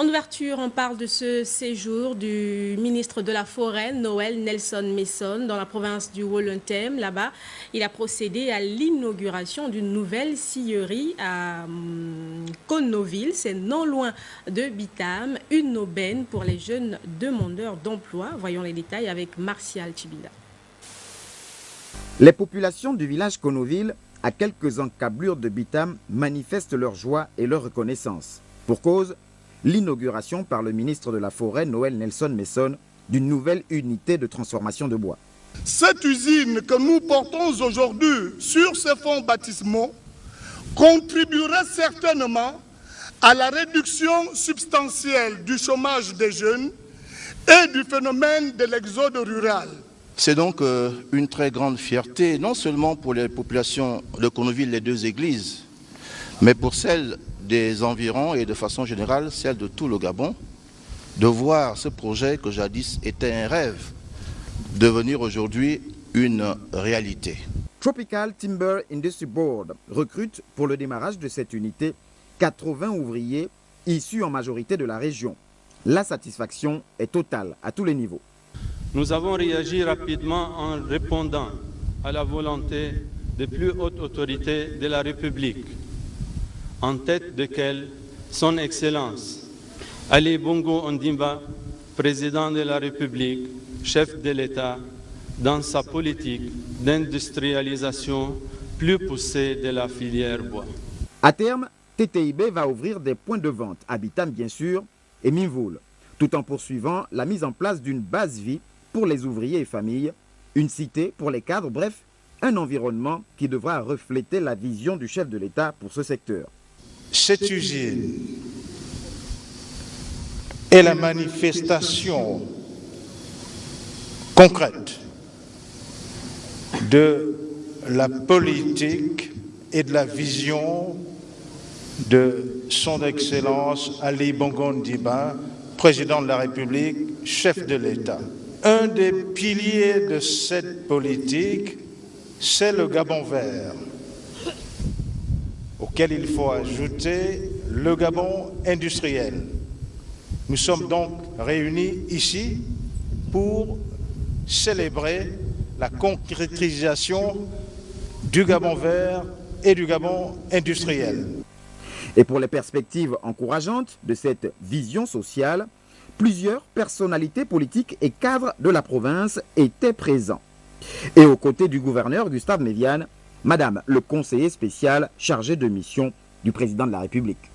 En ouverture, on parle de ce séjour du ministre de la Forêt, Noël Nelson Messon, dans la province du Wollontem. Là-bas, il a procédé à l'inauguration d'une nouvelle scierie à Connoville. C'est non loin de Bitam, une aubaine pour les jeunes demandeurs d'emploi. Voyons les détails avec Martial Chibida. Les populations du village Connoville, à quelques encablures de Bitam, manifestent leur joie et leur reconnaissance. Pour cause, l'inauguration par le ministre de la Forêt, Noël Nelson Messon, d'une nouvelle unité de transformation de bois. Cette usine que nous portons aujourd'hui sur ces fonds baptismaux contribuera certainement à la réduction substantielle du chômage des jeunes et du phénomène de l'exode rural. C'est donc une très grande fierté, non seulement pour les populations de Connoville, les deux églises, mais pour celles des environs et de façon générale, celles de tout le Gabon, de voir ce projet que jadis était un rêve devenir aujourd'hui une réalité. Tropical Timber Industry Board recrute pour le démarrage de cette unité 80 ouvriers issus en majorité de la région. La satisfaction est totale à tous les niveaux. Nous avons réagi rapidement en répondant à la volonté des plus hautes autorités de la République, en tête desquelles Son Excellence Ali Bongo Ondimba, président de la République, chef de l'État, dans sa politique d'industrialisation plus poussée de la filière bois. À terme, TTIB va ouvrir des points de vente à Bitam bien sûr et Minvoul, tout en poursuivant la mise en place d'une base vie pour les ouvriers et familles, une cité pour les cadres, bref, un environnement qui devra refléter la vision du chef de l'État pour ce secteur. Cette usine est la manifestation concrète de la politique et de la vision de Son Excellence Ali Bongo Ondimba, président de la République, chef de l'État. Un des piliers de cette politique, c'est le Gabon vert, auquel il faut ajouter le Gabon industriel. Nous sommes donc réunis ici pour célébrer la concrétisation du Gabon vert et du Gabon industriel. Et pour les perspectives encourageantes de cette vision sociale, plusieurs personnalités politiques et cadres de la province étaient présents. Et aux côtés du gouverneur Gustave Méviane, Madame le conseiller spécial chargé de mission du président de la République.